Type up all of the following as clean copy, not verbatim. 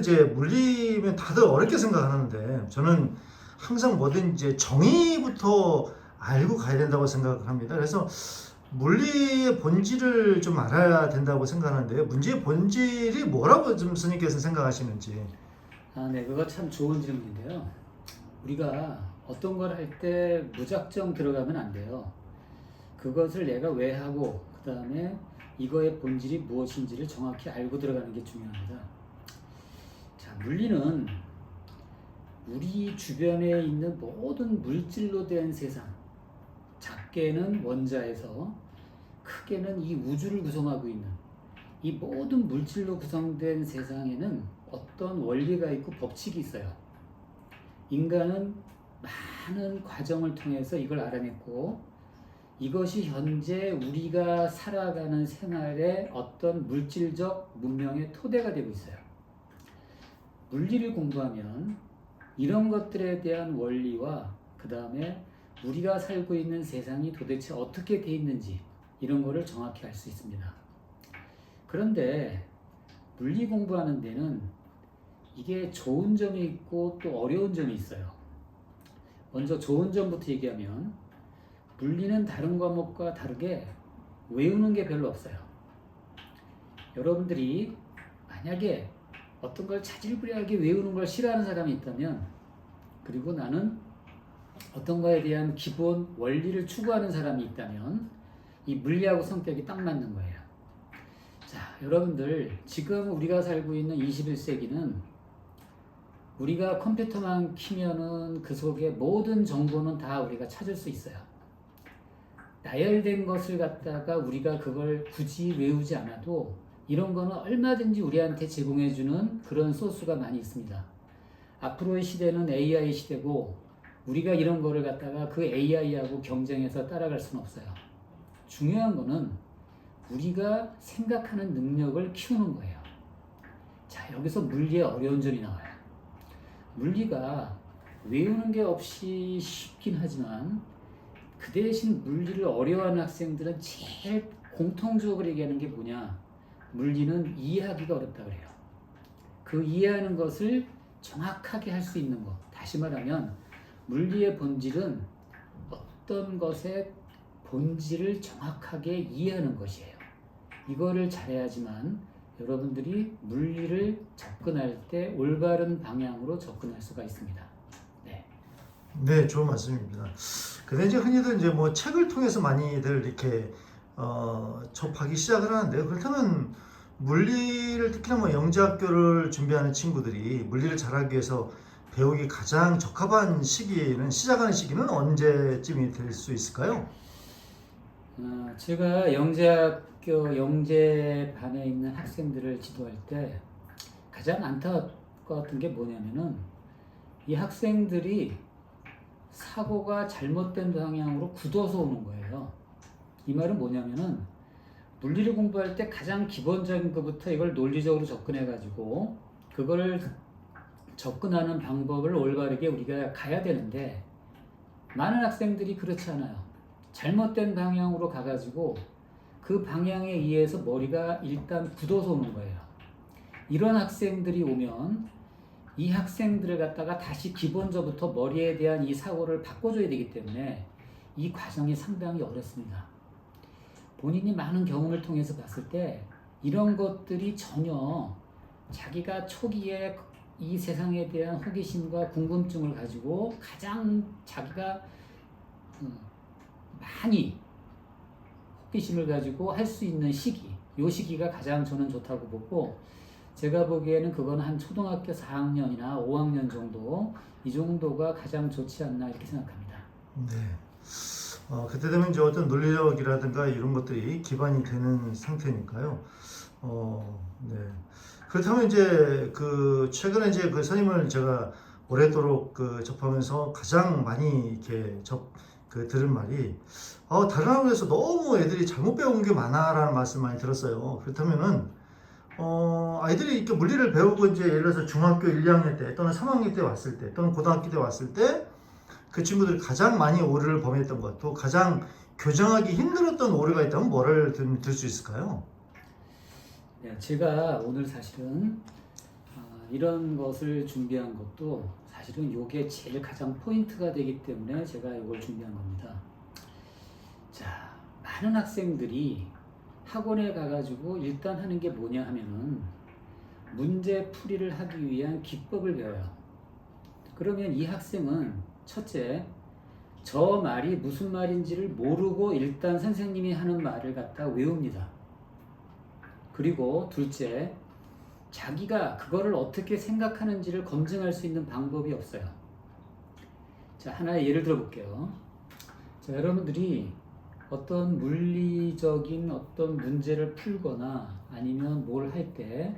이제 물리면 다들 어렵게 생각하는데 저는 항상 뭐든 이제 정의부터 알고 가야 된다고 생각을 합니다. 그래서 물리의 본질을 좀 알아야 된다고 생각하는데 문제의 본질이 뭐라고 좀 스님께서 생각하시는지. 네, 그거 참 좋은 질문인데요. 우리가 어떤 걸 할 때 무작정 들어가면 안 돼요. 그것을 내가 왜 하고 그 다음에 이거의 본질이 무엇인지를 정확히 알고 들어가는 게 중요합니다. 자, 물리는 우리 주변에 있는 모든 물질로 된 세상, 작게는 원자에서 크게는 이 우주를 구성하고 있는 이 모든 물질로 구성된 세상에는 어떤 원리가 있고 법칙이 있어요. 인간은 많은 과정을 통해서 이걸 알아냈고 이것이 현재 우리가 살아가는 생활의 어떤 물질적 문명의 토대가 되고 있어요. 물리를 공부하면 이런 것들에 대한 원리와 그 다음에 우리가 살고 있는 세상이 도대체 어떻게 돼 있는지 이런 거를 정확히 알 수 있습니다. 그런데 물리 공부하는 데는 이게 좋은 점이 있고 또 어려운 점이 있어요. 먼저 좋은 점부터 얘기하면 물리는 다른 과목과 다르게 외우는 게 별로 없어요. 여러분들이 만약에 어떤 걸 자질구레하게 외우는 걸 싫어하는 사람이 있다면, 그리고 나는 어떤 거에 대한 기본 원리를 추구하는 사람이 있다면 이 물리하고 성격이 딱 맞는 거예요. 자, 여러분들 지금 우리가 살고 있는 21세기는 우리가 컴퓨터만 키면은 그 속에 모든 정보는 다 우리가 찾을 수 있어요. 나열된 것을 갖다가 우리가 그걸 굳이 외우지 않아도 이런 거는 얼마든지 우리한테 제공해주는 그런 소스가 많이 있습니다. 앞으로의 시대는 AI 시대고 우리가 이런 거를 갖다가 그 AI하고 경쟁해서 따라갈 수는 없어요. 중요한 거는 우리가 생각하는 능력을 키우는 거예요. 자, 여기서 물리의 어려운 점이 나와요. 물리가 외우는 게 없이 쉽긴 하지만 그 대신 물리를 어려워하는 학생들은 제일 공통적으로 얘기하는 게 뭐냐? 물리는 이해하기가 어렵다 그래요. 그 이해하는 것을 정확하게 할 수 있는 것. 다시 말하면 물리의 본질은 어떤 것의 본질을 정확하게 이해하는 것이에요. 이거를 잘해야지만 여러분들이 물리를 접근할 때 올바른 방향으로 접근할 수가 있습니다. 네. 네, 좋은 말씀입니다. 근데 이제 흔히들 이제 뭐 책을 통해서 많이들 이렇게 접하기 시작을 하는데, 그렇다면 물리를 특히나 뭐 영재학교를 준비하는 친구들이 물리를 잘하기 위해서 배우기 가장 적합한 시기는 시작하는 시기는 언제쯤이 될 수 있을까요? 제가 영재학교 영재반에 있는 학생들을 지도할 때 가장 안타까웠던 게 뭐냐면은 이 학생들이 사고가 잘못된 방향으로 굳어서 오는 거예요. 이 말은 뭐냐면은 물리를 공부할 때 가장 기본적인 것부터 이걸 논리적으로 접근해가지고 그거를 접근하는 방법을 올바르게 우리가 가야 되는데 많은 학생들이 그렇지 않아요. 잘못된 방향으로 가가지고 그 방향에 의해서 머리가 일단 굳어서 오는 거예요. 이런 학생들이 오면 이 학생들을 갖다가 다시 기본적부터 머리에 대한 이 사고를 바꿔줘야 되기 때문에 이 과정이 상당히 어렵습니다. 본인이 많은 경험을 통해서 봤을 때 이런 것들이 전혀 자기가 초기에 이 세상에 대한 호기심과 궁금증을 가지고 가장 자기가 많이 호기심을 가지고 할 수 있는 시기, 이 시기가 가장 저는 좋다고 보고, 제가 보기에는 그건 한 초등학교 4학년이나 5학년 정도, 이 정도가 가장 좋지 않나 이렇게 생각합니다. 네. 그때 되면 이제 어떤 논리력이라든가 이런 것들이 기반이 되는 상태니까요. 네. 그렇다면 이제 그 최근에 이제 그 선임을 제가 오랫도록 접하면서 가장 많이 이렇게 들은 말이, 다른 학교에서 너무 애들이 잘못 배운 게 많아라는 말씀 많이 들었어요. 그렇다면은 아이들이 이렇게 물리를 배우고 이제 예를 들어서 중학교 1, 2학년 때 또는 3학년 때 왔을 때 또는 고등학교 때 왔을 때 그 친구들이 가장 많이 오류를 범했던 것, 또 가장 교정하기 힘들었던 오류가 있다면 뭐를 들 수 있을까요? 네, 제가 오늘 사실은 이런 것을 준비한 것도 사실은 이게 제일 가장 포인트가 되기 때문에 제가 이걸 준비한 겁니다. 자, 많은 학생들이 학원에 가가지고 일단 하는 게 뭐냐 하면은 문제 풀이를 하기 위한 기법을 배워요. 그러면 이 학생은 첫째, 저 말이 무슨 말인지를 모르고 일단 선생님이 하는 말을 갖다 외웁니다. 그리고 둘째, 자기가 그거를 어떻게 생각하는지를 검증할 수 있는 방법이 없어요. 자, 하나의 예를 들어 볼게요. 자, 여러분들이 어떤 물리적인 어떤 문제를 풀거나 아니면 뭘 할 때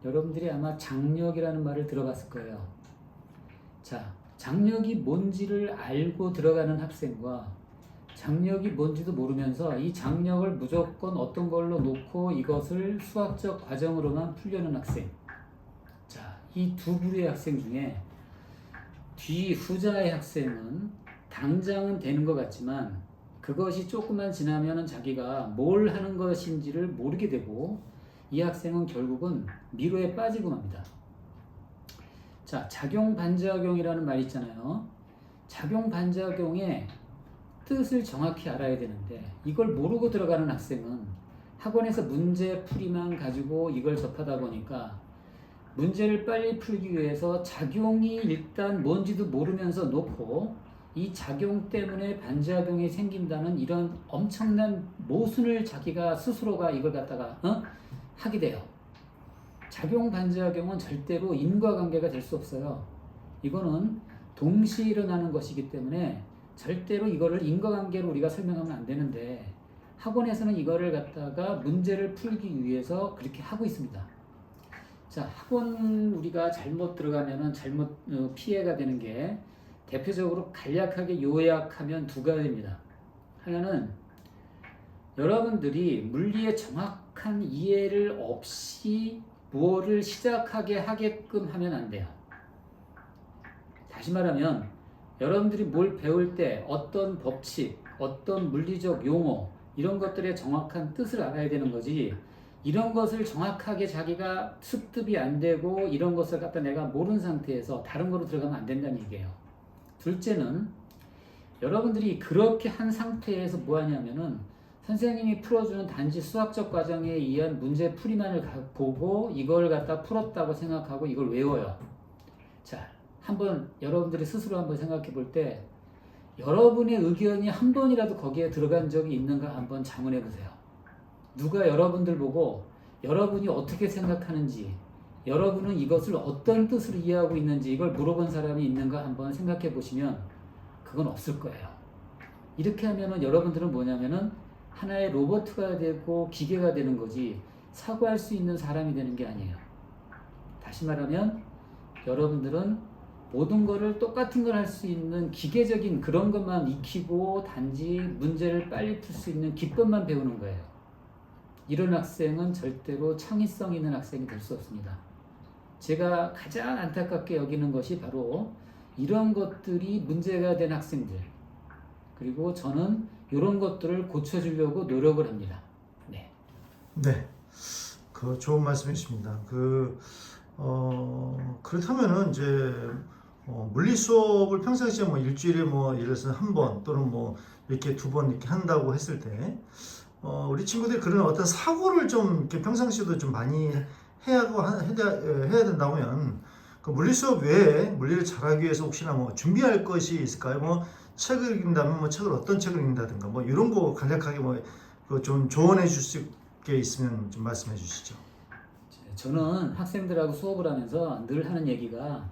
여러분들이 아마 장력이라는 말을 들어봤을 거예요. 자, 장력이 뭔지를 알고 들어가는 학생과 장력이 뭔지도 모르면서 이 장력을 무조건 어떤 걸로 놓고 이것을 수학적 과정으로만 풀려는 학생. 자, 이 두 부류의 학생 중에 후자의 학생은 당장은 되는 것 같지만 그것이 조금만 지나면은 자기가 뭘 하는 것인지를 모르게 되고 이 학생은 결국은 미로에 빠지고 맙니다. 자, 작용 반작용이라는 말 있잖아요. 작용 반작용의 뜻을 정확히 알아야 되는데 이걸 모르고 들어가는 학생은 학원에서 문제 풀이만 가지고 이걸 접하다 보니까 문제를 빨리 풀기 위해서 작용이 일단 뭔지도 모르면서 놓고 이 작용 때문에 반작용이 생긴다는 이런 엄청난 모순을 자기가 스스로가 이걸 갖다가 하게 돼요. 작용 반작용은 절대로 인과관계가 될 수 없어요. 이거는 동시에 일어나는 것이기 때문에 절대로 이거를 인과관계로 우리가 설명하면 안 되는데 학원에서는 이거를 갖다가 문제를 풀기 위해서 그렇게 하고 있습니다. 자, 학원 우리가 잘못 들어가면은 잘못 피해가 되는 게 대표적으로 간략하게 요약하면 두 가지입니다. 하나는 여러분들이 물리의 정확한 이해를 없이 무엇을 시작하게 하게끔 하면 안 돼요. 다시 말하면 여러분들이 뭘 배울 때 어떤 법칙, 어떤 물리적 용어 이런 것들의 정확한 뜻을 알아야 되는 거지 이런 것을 정확하게 자기가 습득이 안 되고 이런 것을 갖다 내가 모르는 상태에서 다른 거로 들어가면 안 된다는 얘기예요. 둘째는 여러분들이 그렇게 한 상태에서 뭐 하냐면은 선생님이 풀어주는 단지 수학적 과정에 의한 문제 풀이만을 보고 이걸 갖다 풀었다고 생각하고 이걸 외워요. 자, 한번 여러분들이 스스로 한번 생각해 볼 때 여러분의 의견이 한 번이라도 거기에 들어간 적이 있는가 한번 자문해 보세요. 누가 여러분들 보고 여러분이 어떻게 생각하는지 여러분은 이것을 어떤 뜻으로 이해하고 있는지 이걸 물어본 사람이 있는가 한번 생각해 보시면 그건 없을 거예요. 이렇게 하면은 여러분들은 뭐냐면은 하나의 로봇가 되고 기계가 되는 거지 사고할 수 있는 사람이 되는 게 아니에요. 다시 말하면 여러분들은 모든 거를 똑같은 걸 할 수 있는 기계적인 그런 것만 익히고 단지 문제를 빨리 풀 수 있는 기법만 배우는 거예요. 이런 학생은 절대로 창의성 있는 학생이 될 수 없습니다. 제가 가장 안타깝게 여기는 것이 바로 이런 것들이 문제가 된 학생들 그리고 저는 이런 것들을 고쳐주려고 노력을 합니다. 네. 네. 그 좋은 말씀이십니다. 그렇다면은 이제 물리 수업을 평상시에 뭐 일주일에 뭐 예를 들어서 한 번 또는 뭐 이렇게 두 번 이렇게 한다고 했을 때 우리 친구들이 그런 어떤 사고를 좀 이렇게 평상시에도 좀 많이 해야 된다면 그 물리 수업 외에 물리를 잘하기 위해서 혹시나 뭐 준비할 것이 있을까요? 뭐 책을 읽는다면 뭐 책을 어떤 책을 읽는다든가 뭐 이런 거 간략하게 뭐 좀 조언해 주실 게 있으면 좀 말씀해 주시죠. 저는 학생들하고 수업을 하면서 늘 하는 얘기가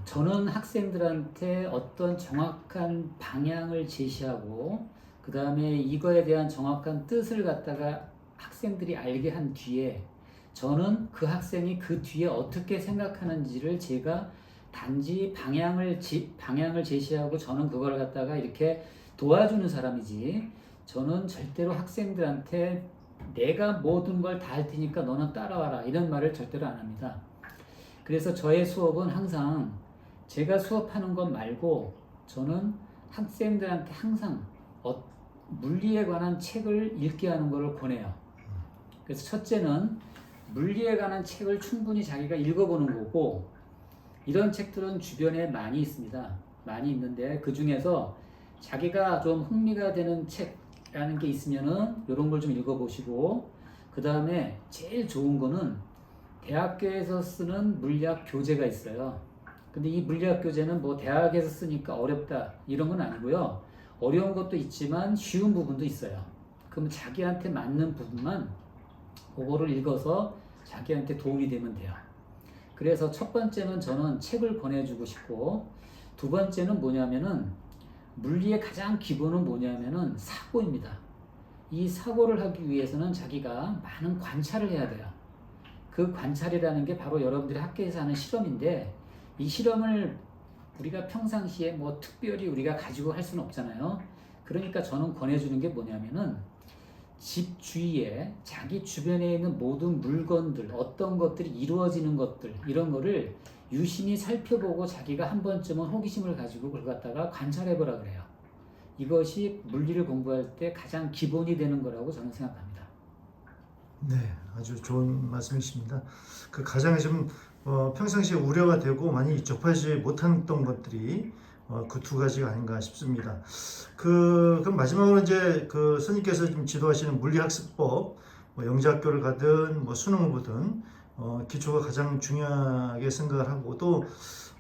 저는 학생들한테 어떤 정확한 방향을 제시하고 그 다음에 이거에 대한 정확한 뜻을 갖다가 학생들이 알게 한 뒤에 저는 그 학생이 그 뒤에 어떻게 생각하는지를 제가 단지 방향을 제시하고 저는 그걸 갖다가 이렇게 도와주는 사람이지 저는 절대로 학생들한테 내가 모든 걸 다 할 테니까 너는 따라와라 이런 말을 절대로 안 합니다. 그래서 저의 수업은 항상 제가 수업하는 것 말고 저는 학생들한테 항상 물리에 관한 책을 읽게 하는 것을 권해요. 그래서 첫째는 물리에 관한 책을 충분히 자기가 읽어보는 거고, 이런 책들은 주변에 많이 있습니다. 많이 있는데 그 중에서 자기가 좀 흥미가 되는 책이라는 게 있으면은 이런 걸 좀 읽어보시고, 그 다음에 제일 좋은 거는 대학교에서 쓰는 물리학 교재가 있어요. 근데 이 물리학 교재는 뭐 대학에서 쓰니까 어렵다 이런 건 아니고요. 어려운 것도 있지만 쉬운 부분도 있어요. 그럼 자기한테 맞는 부분만 그거를 읽어서 자기한테 도움이 되면 돼요. 그래서 첫 번째는 저는 책을 권해주고 싶고, 두 번째는 뭐냐면은 물리의 가장 기본은 뭐냐면은 사고입니다. 이 사고를 하기 위해서는 자기가 많은 관찰을 해야 돼요. 그 관찰이라는 게 바로 여러분들이 학교에서 하는 실험인데, 이 실험을 우리가 평상시에 뭐 특별히 우리가 가지고 할 수는 없잖아요. 그러니까 저는 권해주는 게 뭐냐면은 집 주위에 자기 주변에 있는 모든 물건들, 어떤 것들이 이루어지는 것들, 이런 거를 유심히 살펴보고 자기가 한 번쯤은 호기심을 가지고 그걸 갖다가 관찰해보라 그래요. 이것이 물리를 공부할 때 가장 기본이 되는 거라고 저는 생각합니다. 네, 아주 좋은 말씀이십니다. 그 가장 좀 평상시에 우려가 되고 많이 접하지 못했던 것들이 그 두 가지가 아닌가 싶습니다. 그럼 마지막으로 이제 그 선생님께서 좀 지도하시는 물리학습법, 뭐 영재학교를 가든 뭐 수능을 보든 기초가 가장 중요하게 생각을 하고, 또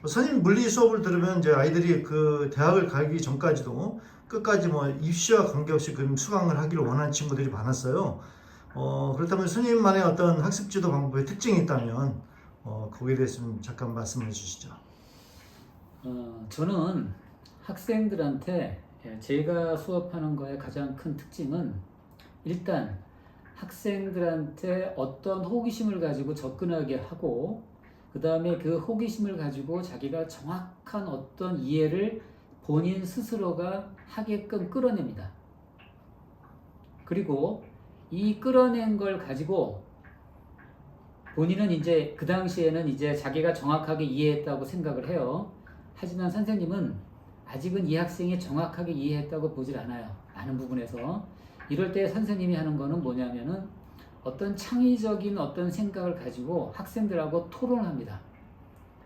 선생님 물리 수업을 들으면 이제 아이들이 그 대학을 가기 전까지도 끝까지 뭐 입시와 관계없이 그 수강을 하기를 원하는 친구들이 많았어요. 그렇다면 스님만의 어떤 학습 지도 방법의 특징이 있다면 거기에 대해서 좀 잠깐 말씀해 주시죠. 저는 학생들한테 제가 수업하는 거의 가장 큰 특징은, 일단 학생들한테 어떤 호기심을 가지고 접근하게 하고, 그 다음에 그 호기심을 가지고 자기가 정확한 어떤 이해를 본인 스스로가 하게끔 끌어냅니다. 그리고 이 끌어낸 걸 가지고 본인은 이제 그 당시에는 이제 자기가 정확하게 이해했다고 생각을 해요. 하지만 선생님은 아직은 이 학생이 정확하게 이해했다고 보질 않아요. 많은 부분에서. 이럴 때 선생님이 하는 거는 뭐냐면은 어떤 창의적인 어떤 생각을 가지고 학생들하고 토론합니다.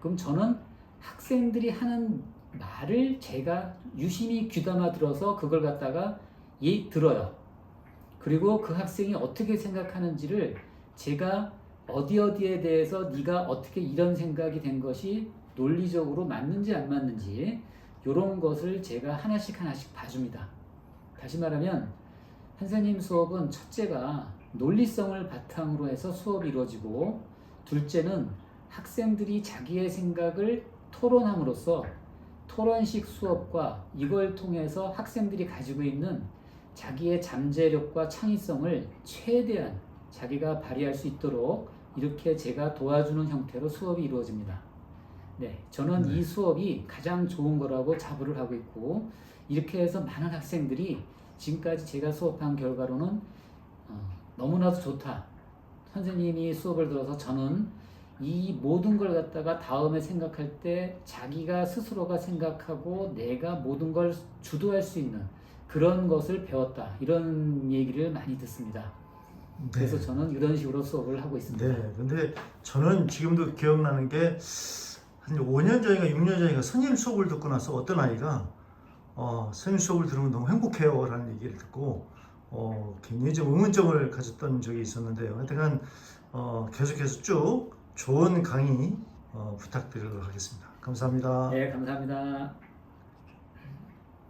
그럼 저는 학생들이 하는 말을 제가 유심히 귀담아 들어서 그걸 갖다가 들어요. 그리고 그 학생이 어떻게 생각하는지를 제가 어디에 대해서 네가 어떻게 이런 생각이 된 것이 논리적으로 맞는지 안 맞는지, 이런 것을 제가 하나씩 봐줍니다. 다시 말하면 선생님 수업은 첫째가 논리성을 바탕으로 해서 수업이 이루어지고, 둘째는 학생들이 자기의 생각을 토론함으로써 토론식 수업과 이걸 통해서 학생들이 가지고 있는 자기의 잠재력과 창의성을 최대한 자기가 발휘할 수 있도록 이렇게 제가 도와주는 형태로 수업이 이루어집니다. 네, 저는 이 수업이 가장 좋은 거라고 자부를 하고 있고, 이렇게 해서 많은 학생들이 지금까지 제가 수업한 결과로는 너무나도 좋다. 선생님이 수업을 들어서 저는 이 모든 걸 갖다가 다음에 생각할 때 자기가 스스로가 생각하고 내가 모든 걸 주도할 수 있는 그런 것을 배웠다. 이런 얘기를 많이 듣습니다. 그래서 저는 이런 식으로 수업을 하고 있습니다. 네, 근데 저는 지금도 기억나는 게 한 5년 전인가 6년 전인가 선생님 수업을 듣고 나서 어떤 아이가 선생님 수업을 들으면 너무 행복해요 라는 얘기를 듣고 굉장히 좀 의문점을 가졌던 적이 있었는데요. 하여튼 계속해서 쭉 좋은 강의 부탁드리도록 하겠습니다. 감사합니다. 네, 감사합니다.